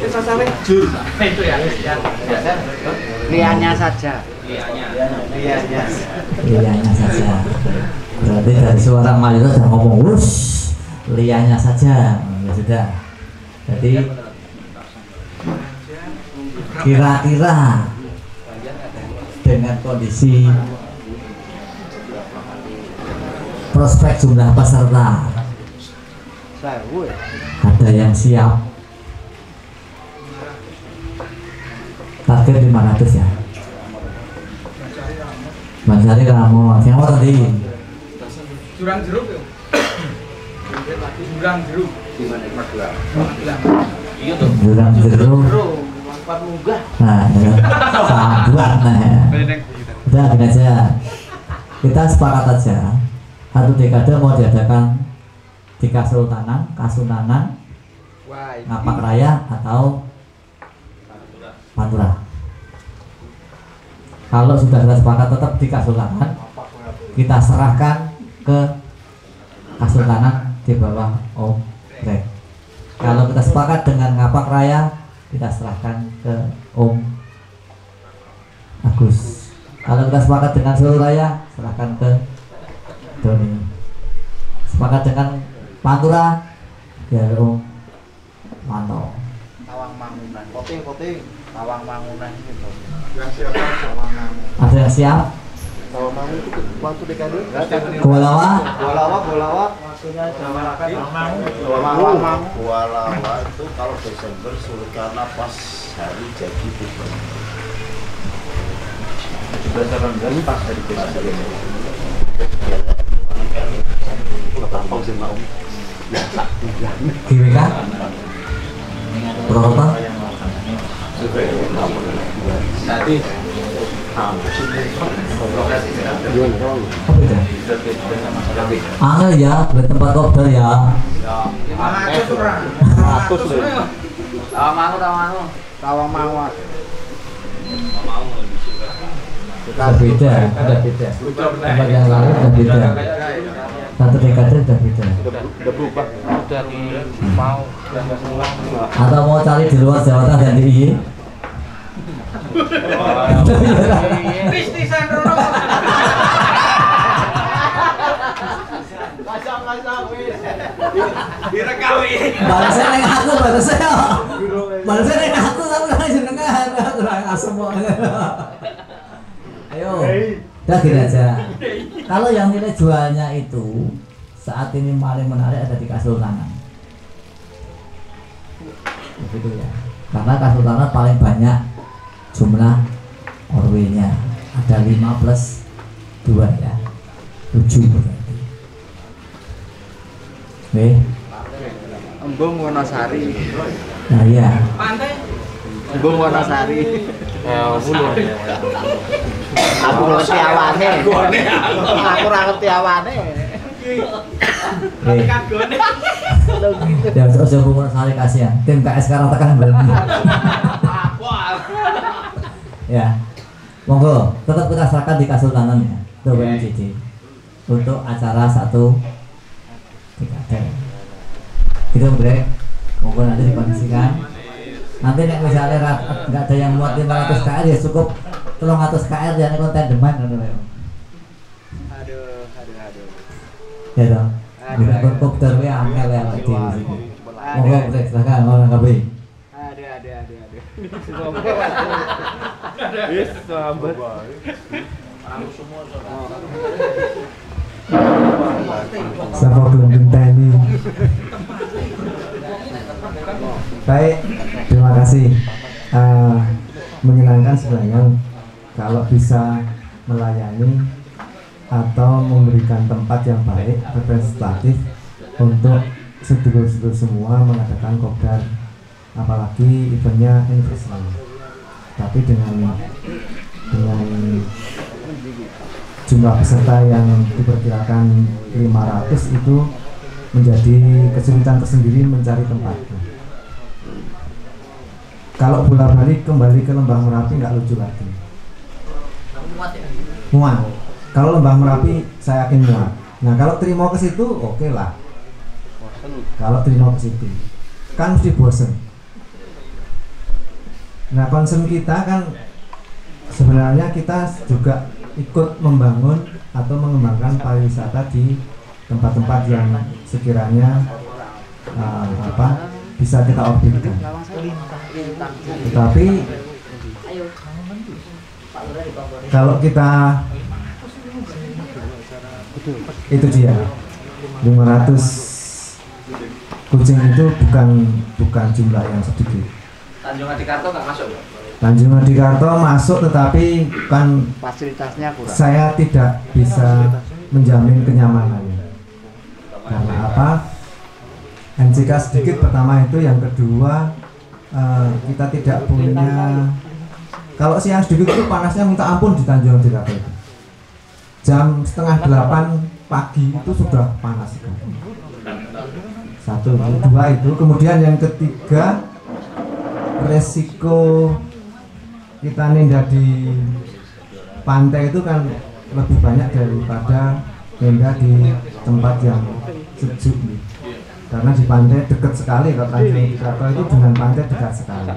B: Itu sampai itu ya.
E: Liannya saja.
A: Lianya saja. Berarti dari suara Mal itu sudah ngomong wus, lianya saja. Ya sudah. Jadi kira-kira dengan kondisi prospek jumlah peserta, ada yang siap target 500 ya. Bansari kamu, siapa tadi?
C: Jurang jeruk ya. Jurang jeruk.
E: Gimana Magelang?
B: Iya tuh.
A: Jurang jeruk.
B: Manfaat munggah.
A: Nah, ya. Sahabat nah. Udah gini aja. Kita sepakat aja. 1 dekade mau diadakan di Kasultanan, Kasunanan, Ngapak Raya atau Pantura. Kalau sudah kita sepakat tetap di Kasultanan, kita serahkan ke Kasultanan di bawah Om Brek. Kalau kita sepakat dengan Ngapak Raya, kita serahkan ke Om Agus. Kalau kita sepakat dengan Solo Raya, serahkan ke Doni. Sepakat dengan Pantura, ya Om Manto.
E: Tawang Mangunan. Voting. Tawang Mangunan itu.
A: Ada yang siap?
E: Tawang Mangunan itu waktu dekade.
A: Kualawa?
E: Maksudnya Tawang
G: Kualawa itu kalau Desember sulit karena pas hari jadi gubernur. 17-18 pas hari jadi GWK? Berapa?
B: Nanti
A: angel ya, buat tempat kopdar ya.
E: Tawang mawar.
A: Udah beda. Tempat yang lalu udah beda. Satu dekade udah beda.
G: Udah berubah. Udah mau
A: Atau mau cari di luar Jawa Tengah dan DIY?
B: Kristi Sandrono. Kasang wis. Direkam iki.
A: Balasnya neng aku, balasnya neng aku tapi kan jenengan kurang asem kok. Ayo, udah gini aja. Kalau yang nilai jualnya itu saat ini paling menarik ada di Kasultanan. Begitu ya. Karena Kasultanan paling banyak jumlah ORW-nya. Ada 5 plus 2 ya. 7 berarti.
E: Embung Wonosari.
A: Nah iya.
E: Embung Wonosari. Aku ngerti awane. Aku ora ngerti awane.
A: Ya ojo bukan sekali kasihan. Tim KS sekarang tekan belum. Ya. Monggo, tetap kita serahkan di Kasultanan ya. Untuk BMJD. Untuk acara 1 dekade. Kita break. Monggo nanti dikondisikan. Nanti nek misalnya nggak ada yang muat 500 KR ya cukup 300 KR ya konten deman ngono lho.
E: Aduh.
A: Ya dong. Kita kopdar we angel ya di sini. Monggo break silakan orang kabeh.
E: Wis sambat.
F: Siapa belum ngenteni? Baik, terima kasih. Menyenangkan sebenarnya kalau bisa melayani atau memberikan tempat yang baik, representatif untuk sedulur-sedulur semua mengadakan kopdar, apalagi eventnya anniversary. Tapi dengan jumlah peserta yang diperkirakan 500 itu menjadi kesulitan tersendiri mencari tempat. Kalau bolak-balik kembali ke Lembah Merapi nggak lucu lagi. Muat. Kalau Lembah Merapi saya yakin muat. Nah kalau terima ke situ oke lah. Kalau terima ke situ kan mesti bosen. Nah concern kita kan sebenarnya kita juga ikut membangun atau mengembangkan pariwisata di tempat-tempat yang sekiranya bisa kita orbitkan. Tetapi kalau kita itu dia 500 kucing itu bukan jumlah yang sedikit.
B: Tanjung Adikarto nggak masuk ya?
F: Tanjung Adikarto masuk tetapi kan
E: Fasilitasnya kurang.
F: saya tidak bisa menjamin kenyamanannya. Karena apa? NCK sedikit pertama itu, yang kedua kita tidak punya. Kalau siang sedikit itu panasnya minta ampun di Tanjung Adikarto itu. Jam 7:30 pagi itu sudah panas sekali. 1, 2 itu. Kemudian yang ketiga, resiko kita nindak di pantai itu kan lebih banyak daripada nindak di tempat yang sejuk nih. Karena di pantai dekat sekali, kalau Tanjung Adikarto itu dengan pantai dekat sekali.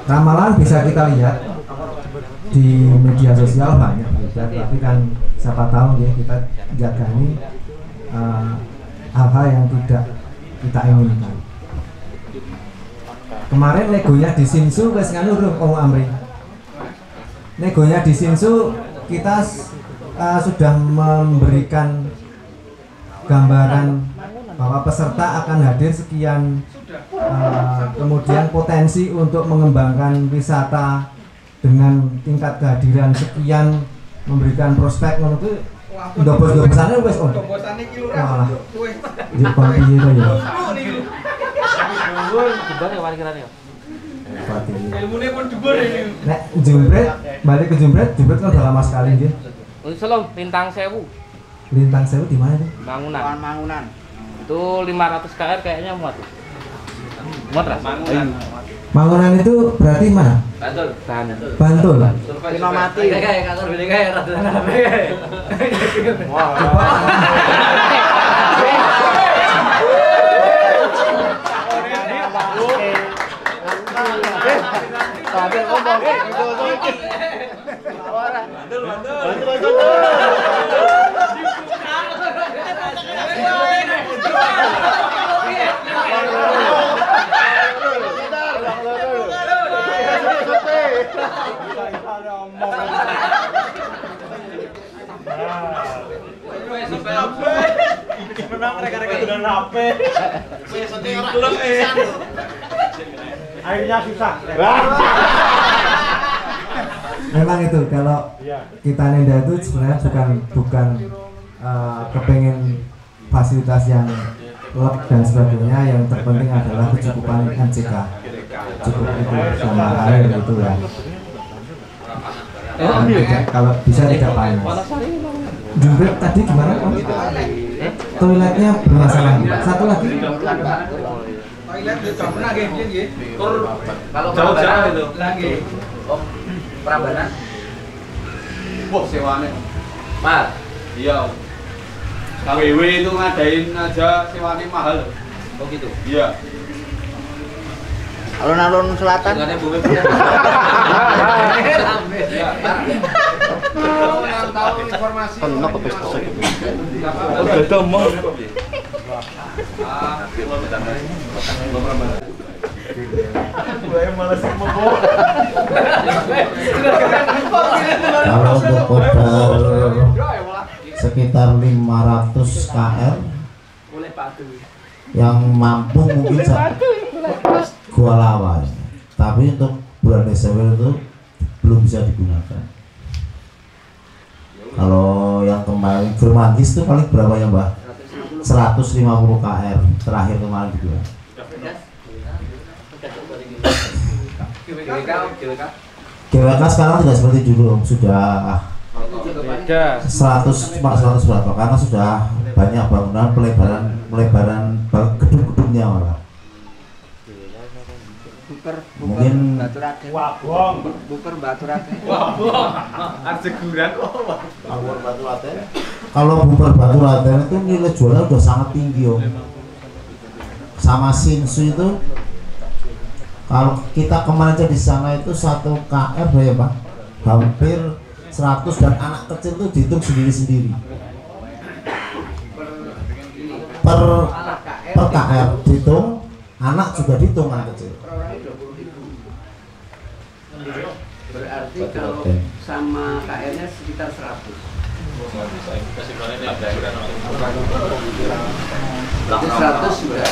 F: Ramalan bisa kita lihat di media sosial banyak beredar, tapi kan siapa tahu ya kita jagani hal-hal yang tidak kita inginkan. Kemarin negonya di Sinsu wes nganu Om Amri. Negonya di Sinsu kita sudah memberikan gambaran bahwa peserta akan hadir sekian, kemudian potensi untuk mengembangkan wisata dengan tingkat kehadiran sekian, memberikan prospek menurut ndobos-ndobosane wis om. Malah. Yo kon piye to ya. khawatir.
B: Ilmunya pun jebur ini.
F: Nek Jumbret, balik ke Jumbret kan udah lama sekali dia.
H: Selong Lintang Sewu.
F: Lintang Sewu di mana tuh?
H: Mangunan. Itu 500 KR kayaknya muat. Muat lah.
F: Mangunan itu berarti mana? Bantul.
E: Kena mati.
B: Kayak kantor beli kayak rata-rata.
G: Akhirnya susah.
F: Memang itu kalau kita nenda itu sebenarnya bukan kepengen fasilitas yang lengkap dan sebagainya, yang terpenting adalah kecukupan MCK, cukup itu sama air itu ya. Kalau bisa tidak panas. Jumbret tadi gimana Om? Toiletnya bermasalah. Satu lagi.
B: Toilet di kamar nggih. Kalau
G: Jauh-jauh itu.
B: lagi. Oh, Prambanan.
G: Wah, sewaannya.
B: Mas.
G: Iya. KWW itu ngadain aja sewaannya mahal.
B: Oh gitu.
G: Iya.
E: Alun-alun selatan.
B: Dengannya bumi.
G: Tahu informasi.
E: Penuh ke pesta.
G: Udah omong.
I: Kalau untuk modal sekitar 500 KR yang mampu mungkin Gua Lawas, tapi untuk bulan Desember itu belum bisa digunakan. Kalau yang kemarin Firmantis itu paling berapa ya Mbak? 150 KR terakhir kemarin gitu. GWK sekarang tidak seperti dulu, sudah 100 berapa? Karena sudah banyak bangunan, pelebaran gedung-gedungnya malah. Mungkin
E: Buker Batu Raden.
I: kalau Buper Batu Raden itu nilai jualnya udah sangat tinggi Om. Sama Sinsu itu kalau kita kemarin aja di sana itu 1 KR ya Pak, hampir 100, dan anak kecil itu dihitung sendiri-sendiri per KR dihitung, anak juga dihitung anak kecil.
E: Berarti kalau sama KR-nya sekitar 100. Itu 100 sudah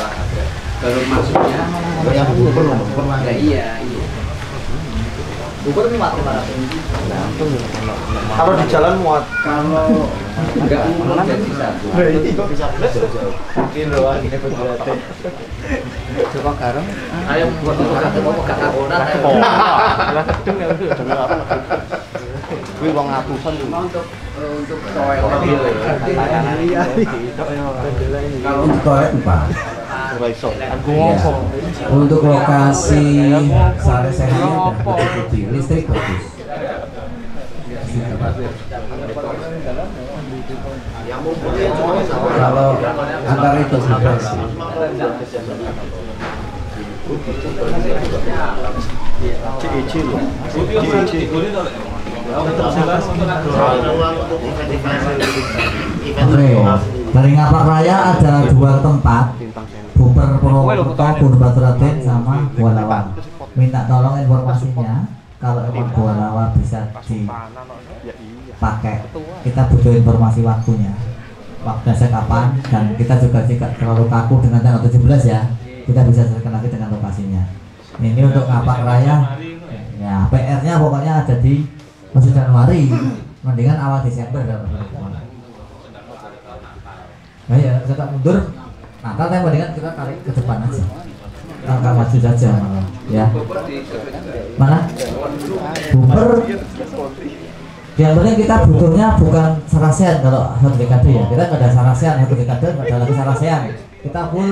E: baru masuknya.
I: Yang Buper
E: Ya, iya.
A: Bukur ini mati mana?
G: Kalau di jalan muat.
E: Kalau enggak muat jadi 1. Coba garam.
A: Ayo buat kata mau kata konan.
E: Kuwi wong atusan untuk toilet.
I: Kalau toilet Pak. Untuk lokasi sare sehatnya dan listrik bagus. Kalau antar itu Oke, dari Ngapak Raya ada 2 tempat, Buper Purwokerto, Gunung Batu Raden sama Gua Lawa. Minta tolong informasinya, kalau emang Gua Lawa bisa dipakai, kita butuh informasi waktunya, waktunya kapan, dan kita juga jika terlalu kaku dengan tanggal 17 ya, kita bisa sesuaikan lagi dengan lokasinya. Ini untuk Ngapak Raya, ya PR-nya pokoknya ada di masuk Januari, mendingan awal Desember dalam nah ya, kita mundur Natal, tapi mendingan kita tarik ke depan aja. angka maju saja malah, ya. Mana? Bumper. Yang penting kita butuhnya bukan sarasean kalau satu dekade ya. Kita nggak ada sarasean, satu dekade nggak ada lagi sarasean. Kita full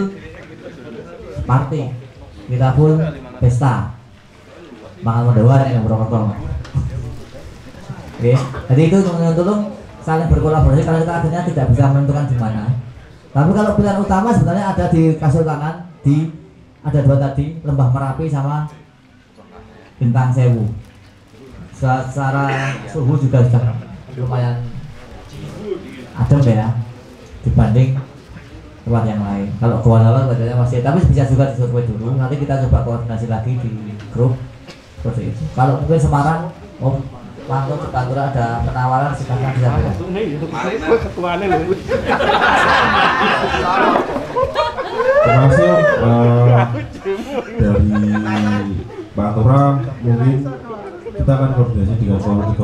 I: party, kita full pesta. Makan mendewan yang berokok. Oke, jadi itu tolong saling berkolaborasi karena kita akhirnya tidak bisa menentukan di mana. Tapi kalau pilihan utama sebenarnya ada di Kasultanan, ada dua tadi, Lembah Merapi sama Bintang Sewu. Secara suhu juga sudah lumayan adem ya dibanding tempat yang lain. Kalau Goa Lawan badannya masih, tapi bisa juga disurvei dulu. Nanti kita coba koordinasi lagi di grup seperti itu. Kalau mungkin Semarang, Om Mantu Pantura ada penawaran silakan disampaikan.
D: Terima kasih dari Pantura. Mungkin kita akan koordinasi dengan komite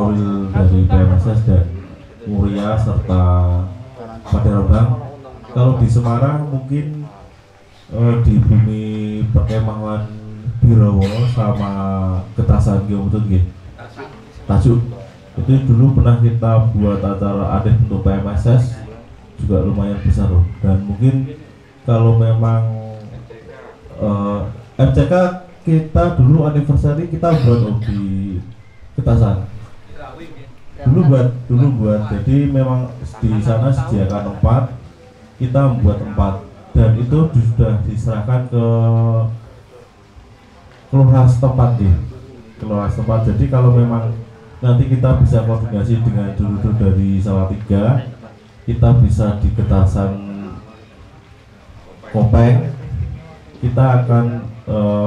D: dari PMSS dan Muria serta Paderombang. Kalau di Semarang mungkin di bumi perkemahan Birawo sama Ketasan Geomutun gitu. Tajuk itu dulu pernah kita buat acara adat untuk PMSS juga lumayan besar loh. Dan mungkin kalau memang MCK kita dulu anniversary kita buat di Ketasan dulu buat jadi memang di sana sediakan tempat, kita membuat tempat dan itu sudah diserahkan ke kelurahan setempat jadi kalau memang nanti kita bisa koordinasi dengan dulu dari Salatiga, kita bisa di Ketasan Kopeng, kita akan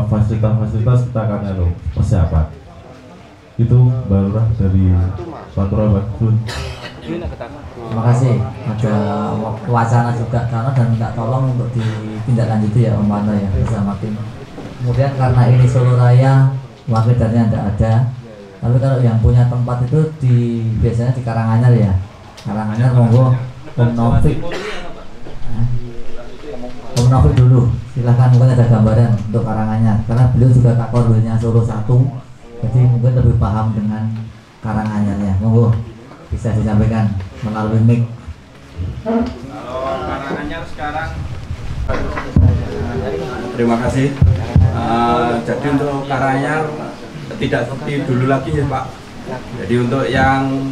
D: fasilitas kita akan persiapan itu barulah dari Pantura Bakun.
I: Terima kasih. Ada wacana juga karena dan minta tolong untuk ditindaklanjuti ya Om Panto ya bersama tim. Kemudian karena ini Solo Raya wakilnya tidak ada. Tapi kalau yang punya tempat itu biasanya di Karanganyar ya. Karanganyar monggo Om Novik. Om Novik dulu. Silahkan mungkin ada gambaran untuk Karanganyar karena beliau juga Kakorwilnya Solo 1. Jadi mungkin lebih paham dengan Karanganyarnya. Monggo bisa disampaikan melalui mic.
J: Kalau Karanganyar sekarang terima kasih. Jadi untuk Karanganyar tidak seperti dulu lagi ya Pak. Jadi untuk yang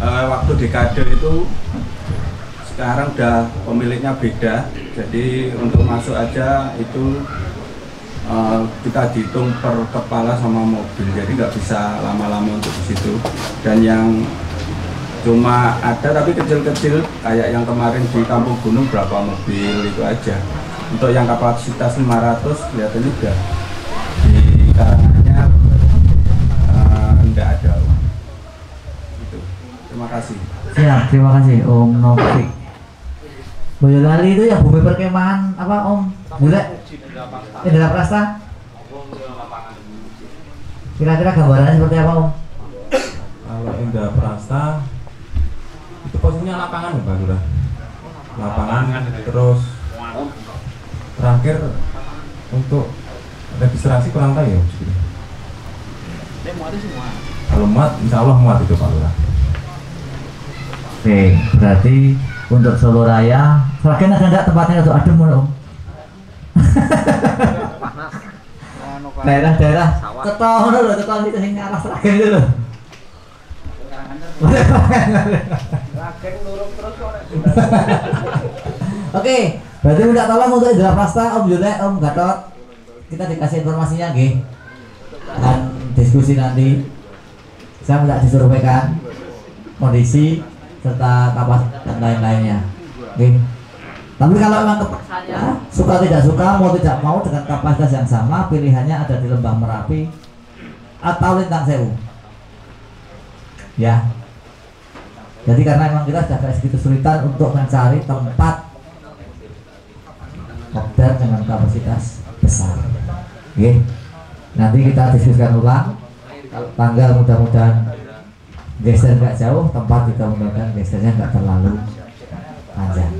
J: waktu dekade itu sekarang udah pemiliknya beda. Jadi untuk masuk aja itu kita dihitung per kepala sama mobil. Jadi nggak bisa lama-lama untuk di situ. Dan yang cuma ada tapi kecil-kecil kayak yang kemarin di Kampung Gunung berapa mobil itu aja. Untuk yang kapasitas 500 kelihatannya udah di Karanganyar nggak ada. Itu. Terima kasih.
I: Siap, terima kasih Om Novik. Boyolali itu ya bumi perkemahan apa Om? Bule? Indra Prasta? Kira-kira gambarannya seperti apa Om?
D: Kalau Indra Prasta itu posisinya lapangan ya Pak Lurah. Lapangan terus terakhir untuk registrasi kurang tahu ya. Kalau muat, insya Allah muat itu Pak Lurah.
I: Oke, berarti untuk Solo Raya, Sragen ada enggak tempatnya untuk adem Om? Daerah-daerah keton dulu, keton itu yang arah Sragen itu loh. Oke, berarti minta tolong untuk Indra Prasta, Om Yule, Om Gatot, kita dikasih informasinya nggih. Dan diskusi nanti saya minta disurveikan kondisi serta kapasitas dan lain-lainnya. Oke. Tapi kalau memang suka tidak suka, mau tidak mau dengan kapasitas yang sama, pilihannya ada di Lembah Merapi atau Lintang Sewu. Ya. Jadi karena memang kita sudah segitu kesulitan untuk mencari tempat kopdar dengan kapasitas besar. Oke. Nanti kita diskusikan ulang. Kalau tanggal mudah-mudahan geser nggak jauh, tempat juga mudah-mudahan gesernya nggak terlalu panjang.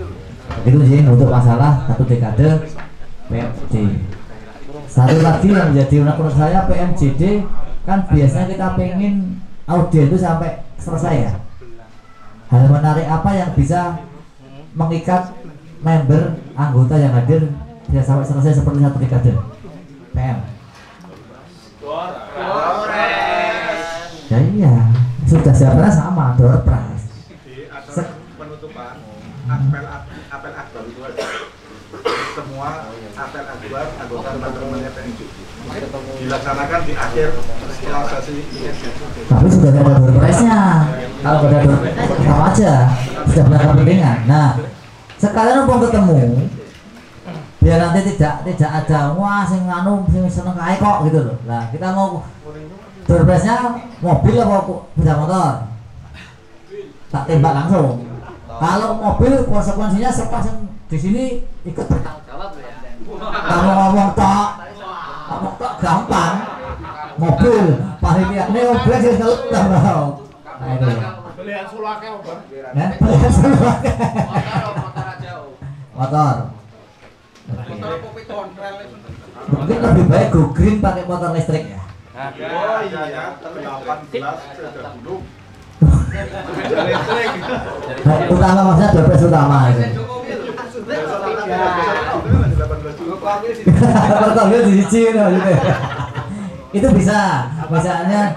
I: Itu jadi untuk masalah satu dekade PFD Satu lagi yang menjadi unek-unek saya PMJD kan biasanya kita pengen audien itu sampai selesai ya. Hal menarik apa yang bisa mengikat member anggota yang hadir bisa sampai selesai seperti satu dekade PM? Ya iya, sudah siapnya sama, door prize.
G: Penutupan apel akbar itu ada. Semua apel akbar anggota teman-temannya PMJD dilaksanakan di akhir setelah sesi.
I: Tapi sudah ada door prize-nya. Kalau ada door prize sama aja, sudah benar kepentingan. Nah, sekalian mau ketemu biar nanti tidak ada wah sing anu sing seneng kae kok gitu loh. Nah, kita mau door prize-nya mobil apa sepeda motor? Tak tembak langsung. Kalau mobil konsekuensinya sepas yang di sini ikut bertanggung jawab ya. Kalau ngomong tok gampang. Mobil panitia ini mobil sih kalau tahu. Nah itu.
G: Belian sulake apa?
I: Ya, belian sulake. Motor.
G: Motor apa piton rel?
I: Mungkin lebih baik go green pakai motor listrik ya.
G: Oh iya, 18 sudah dulu.
I: Utama maksudnya door prize utama itu. Pertama di sini gitu. Itu bisa misalnya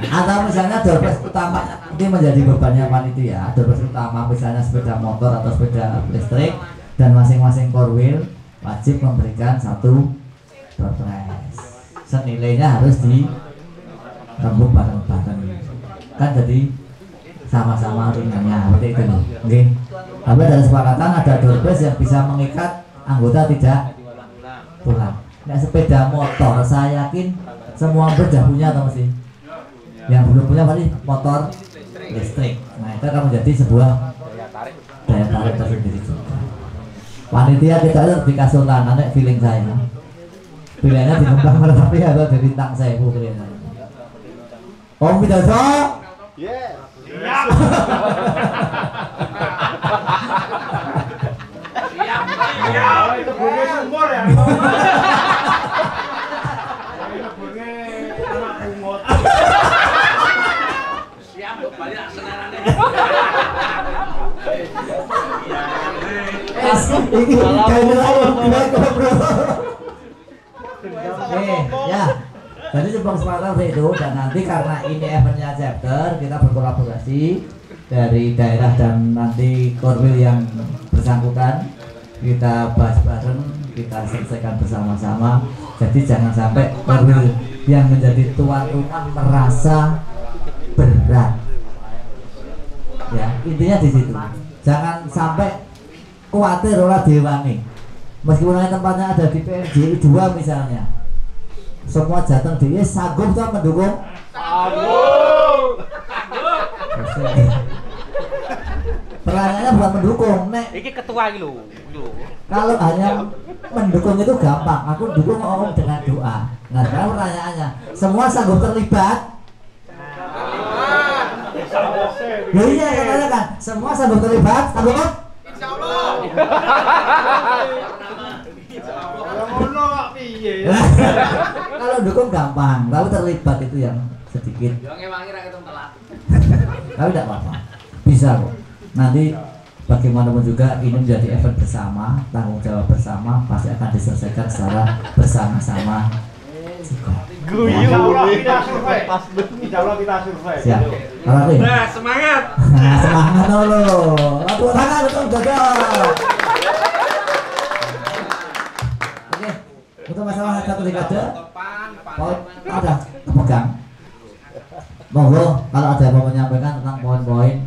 I: atau misalnya door prize utama ini menjadi bebannya panitia. Door prize utama misalnya sepeda motor atau sepeda listrik dan masing-masing core wheel wajib memberikan satu door prize. Senilainya harus dirembuk bareng-bareng. Kan jadi sama-sama ringannya seperti itu loh. Oke. Tapi ada kesepakatan ada door prize yang bisa mengikat anggota tidak pulang. Nah, sepeda motor saya yakin semua sudah punya atau masih? Yang belum punya pasti motor listrik. Nah, itu akan menjadi sebuah daya tarik tersendiri juga. Panitia kita itu dikasih nanti feeling saya. Pilihannya di Kembang Merapi atau di Bintang Sewu pilihannya. Om Widodo.
G: Yes.
B: Siap. Siap.
G: Itu bunga sumur ya. Itu bunga anak bungot.
E: Siap untuk balik senarane.
I: Ya. Jadi sebelum kesepakatan itu dan nanti karena ini eventnya chapter kita berkolaborasi dari daerah dan nanti korwil yang bersangkutan kita bahas bareng, kita selesaikan bersama-sama. Jadi jangan sampai korwil yang menjadi tuan rumah merasa berat. Ya intinya di situ. Jangan sampai khawatir orang diwangi. Meskipun tempatnya ada di PMJD 2 misalnya. Semua jateng dia sanggup tuh mendukung.
B: Sanggup.
I: Pertanyaannya bukan mendukung, nek.
H: Iki ketua iki lho.
I: Kalau hanya mendukung itu gampang. Aku dukung orang dengan doa. Nah, sekarang pertanyaannya, semua sanggup terlibat? Ya iya, katanya kan, semua sanggup terlibat, sanggup kan?
B: Insyaallah.
I: Kalau dukung gampang, lalu terlibat itu yang sedikit. Tapi tidak apa-apa, bisa kok. Nanti bagaimanapun juga ini menjadi event bersama, tanggung jawab bersama, pasti akan diselesaikan secara bersama-sama juga.
G: Insyaallah kita survei.
I: Siap.
B: Nah, semangat.
I: Nah, semangat dulu. Tepuk tangan untuk Dodo. Oke. Untuk masalah satu dekade, poin ada terpegang. Monggo kalau ada yang mau menyampaikan tentang poin-poin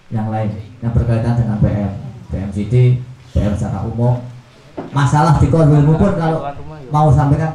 I: yang lain yang berkaitan dengan PM, PMJD, PM secara umum, masalah di korwil pun kalau mau sampaikan